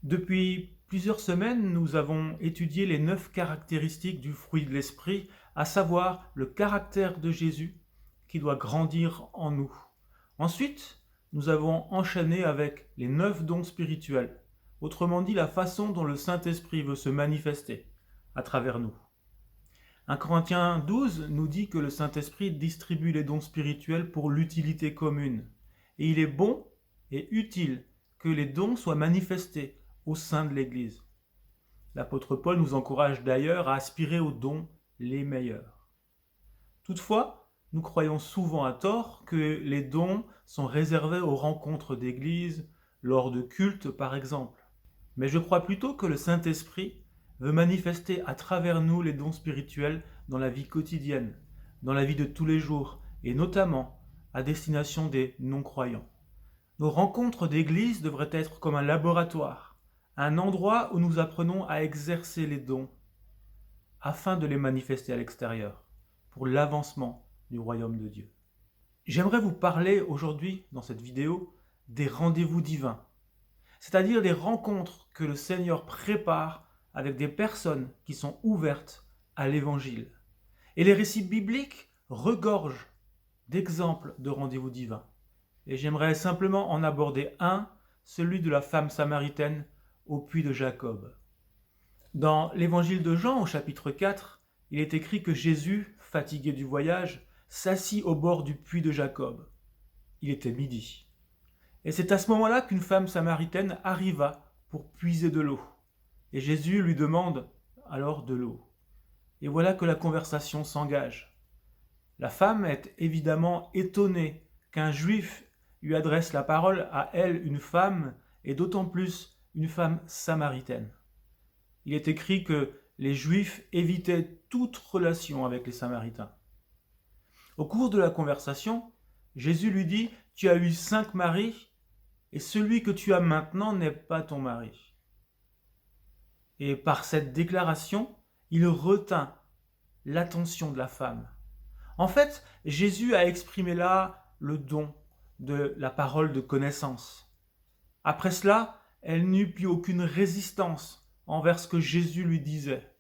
Depuis plusieurs semaines, nous avons étudié les 9 caractéristiques du fruit de l'esprit, à savoir le caractère de Jésus qui doit grandir en nous. Ensuite, nous avons enchaîné avec les 9 dons spirituels, autrement dit la façon dont le Saint-Esprit veut se manifester à travers nous. 1 Corinthiens 12 nous dit que le Saint-Esprit distribue les dons spirituels pour l'utilité commune. Et il est bon et utile que les dons soient manifestés au sein de l'Église. L'apôtre Paul nous encourage d'ailleurs à aspirer aux dons les meilleurs. Toutefois, nous croyons souvent à tort que les dons sont réservés aux rencontres d'église, lors de cultes par exemple. Mais je crois plutôt que le Saint-Esprit veut manifester à travers nous les dons spirituels dans la vie quotidienne, dans la vie de tous les jours, et notamment à destination des non-croyants. Nos rencontres d'église devraient être comme un laboratoire, un endroit où nous apprenons à exercer les dons afin de les manifester à l'extérieur, pour l'avancement du royaume de Dieu. J'aimerais vous parler aujourd'hui, dans cette vidéo, des rendez-vous divins, c'est-à-dire des rencontres que le Seigneur prépare avec des personnes qui sont ouvertes à l'Évangile. Et les récits bibliques regorgent d'exemples de rendez-vous divins. Et j'aimerais simplement en aborder un, celui de la femme samaritaine au puits de Jacob. Dans l'évangile de Jean, au chapitre 4, il est écrit que Jésus, fatigué du voyage, s'assit au bord du puits de Jacob. Il était midi. Et c'est à ce moment-là qu'une femme samaritaine arriva pour puiser de l'eau. Et Jésus lui demande alors de l'eau. Et voilà que la conversation s'engage. La femme est évidemment étonnée qu'un juif lui adresse la parole à elle, une femme, et d'autant plus une femme samaritaine. Il est écrit que les Juifs évitaient toute relation avec les Samaritains. Au cours de la conversation, Jésus lui dit « Tu as eu 5 maris, et celui que tu as maintenant n'est pas ton mari. » Et par cette déclaration, il retint l'attention de la femme. En fait, Jésus a exprimé là le don de la parole de connaissance. Après cela, elle n'eut plus aucune résistance envers ce que Jésus lui disait.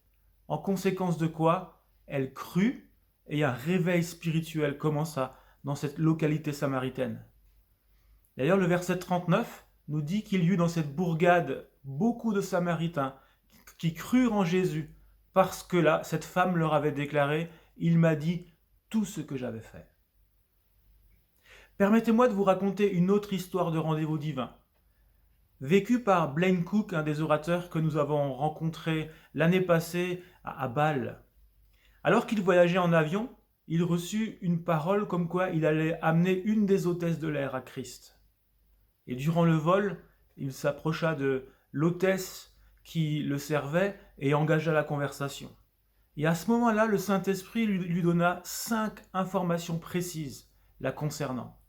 En conséquence de quoi, elle crut et un réveil spirituel commença dans cette localité samaritaine. D'ailleurs, le verset 39 nous dit qu'il y eut dans cette bourgade beaucoup de Samaritains qui crurent en Jésus parce que là, cette femme leur avait déclaré « Il m'a dit tout ce que j'avais fait ». Permettez-moi de vous raconter une autre histoire de rendez-vous divin, vécue par Blaine Cook, un des orateurs que nous avons rencontré l'année passée à Bâle. Alors qu'il voyageait en avion, il reçut une parole comme quoi il allait amener une des hôtesses de l'air à Christ. Et durant le vol, il s'approcha de l'hôtesse qui le servait et engagea la conversation. Et à ce moment-là, le Saint-Esprit lui donna 5 informations précises la concernant.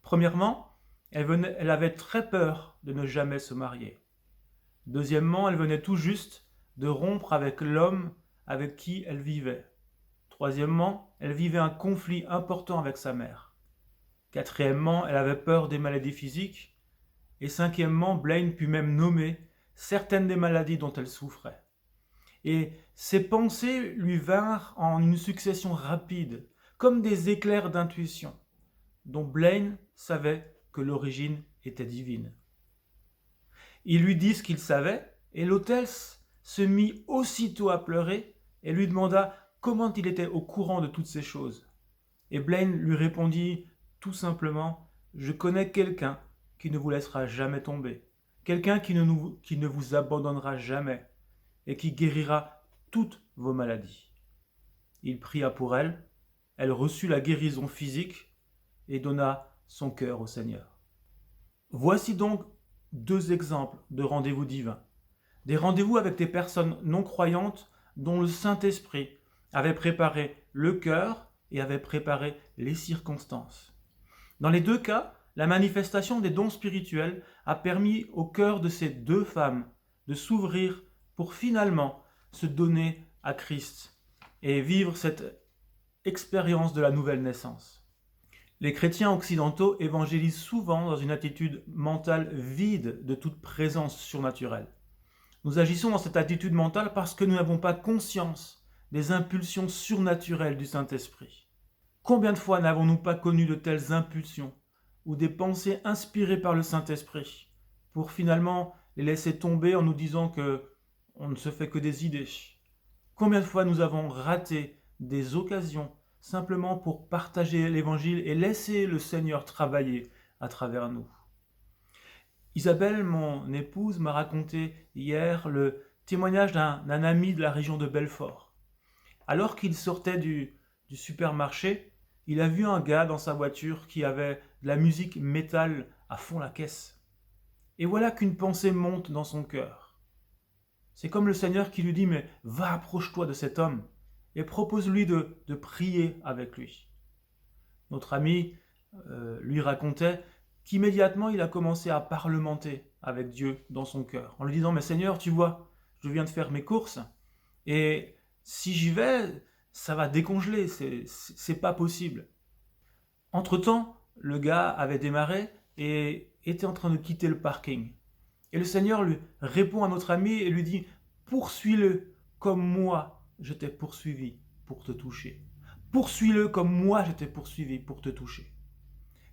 Premièrement, elle avait très peur de ne jamais se marier. Deuxièmement, elle venait tout juste de rompre avec l'homme avec qui elle vivait. Troisièmement, elle vivait un conflit important avec sa mère. Quatrièmement, elle avait peur des maladies physiques. Et cinquièmement, Blaine put même nommer certaines des maladies dont elle souffrait. Et ces pensées lui vinrent en une succession rapide, comme des éclairs d'intuition, dont Blaine savait que l'origine était divine. Il lui dit ce qu'il savait, et l'hôtesse se mit aussitôt à pleurer et lui demanda comment il était au courant de toutes ces choses. Et Blaine lui répondit tout simplement « Je connais quelqu'un qui ne vous laissera jamais tomber, quelqu'un qui ne vous abandonnera jamais et qui guérira toutes vos maladies. » Il pria pour elle, elle reçut la guérison physique et donna son cœur au Seigneur. Voici donc 2 exemples de rendez-vous divins. Des rendez-vous avec des personnes non croyantes dont le Saint-Esprit avait préparé le cœur et avait préparé les circonstances. Dans les 2 cas, la manifestation des dons spirituels a permis au cœur de ces 2 femmes de s'ouvrir pour finalement se donner à Christ et vivre cette expérience de la nouvelle naissance. Les chrétiens occidentaux évangélisent souvent dans une attitude mentale vide de toute présence surnaturelle. Nous agissons dans cette attitude mentale parce que nous n'avons pas conscience des impulsions surnaturelles du Saint-Esprit. Combien de fois n'avons-nous pas connu de telles impulsions ou des pensées inspirées par le Saint-Esprit pour finalement les laisser tomber en nous disant que on ne se fait que des idées? Combien de fois nous avons raté des occasions simplement pour partager l'Évangile et laisser le Seigneur travailler à travers nous? Isabelle, mon épouse, m'a raconté hier le témoignage d'un ami de la région de Belfort. Alors qu'il sortait du supermarché, il a vu un gars dans sa voiture qui avait de la musique métal à fond la caisse. Et voilà qu'une pensée monte dans son cœur. C'est comme le Seigneur qui lui dit « Mais va, approche-toi de cet homme et propose-lui de prier avec lui. » Notre ami lui racontait qu'immédiatement il a commencé à parlementer avec Dieu dans son cœur, en lui disant « Mais Seigneur, tu vois, je viens de faire mes courses, et si j'y vais, ça va décongeler, c'est pas possible. » Entre-temps, le gars avait démarré et était en train de quitter le parking. Et le Seigneur lui répond à notre ami et lui dit « Poursuis-le comme moi je t'ai poursuivi pour te toucher. Poursuis-le comme moi je t'ai poursuivi pour te toucher. »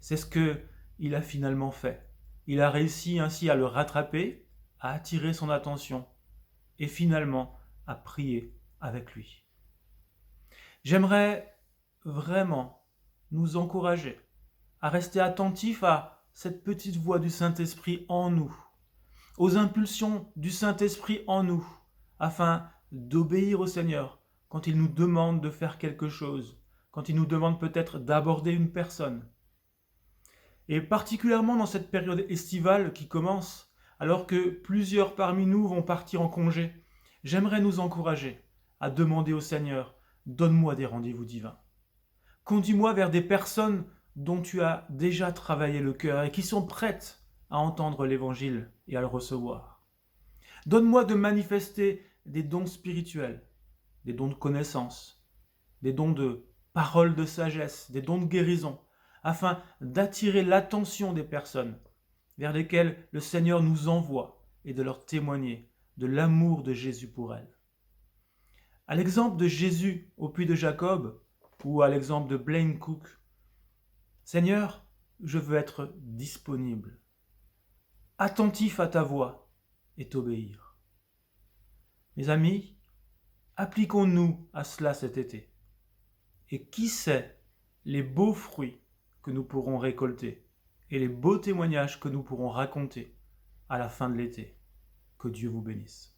C'est ce qu'il a finalement fait. Il a réussi ainsi à le rattraper, à attirer son attention et finalement à prier avec lui. J'aimerais vraiment nous encourager à rester attentifs à cette petite voix du Saint-Esprit en nous, aux impulsions du Saint-Esprit en nous, afin d'obéir au Seigneur quand il nous demande de faire quelque chose, quand il nous demande peut-être d'aborder une personne. Et particulièrement dans cette période estivale qui commence, alors que plusieurs parmi nous vont partir en congé, j'aimerais nous encourager à demander au Seigneur « Donne-moi des rendez-vous divins. Conduis-moi vers des personnes dont tu as déjà travaillé le cœur et qui sont prêtes à entendre l'Évangile et à le recevoir. Donne-moi de manifester des dons spirituels, des dons de connaissance, des dons de paroles de sagesse, des dons de guérison, afin d'attirer l'attention des personnes vers lesquelles le Seigneur nous envoie et de leur témoigner de l'amour de Jésus pour elles. À l'exemple de Jésus au puits de Jacob ou à l'exemple de Blaine Cook, Seigneur, je veux être disponible, attentif à ta voix et t'obéir. Mes amis, appliquons-nous à cela cet été. Et qui sait les beaux fruits que nous pourrons récolter et les beaux témoignages que nous pourrons raconter à la fin de l'été. Que Dieu vous bénisse.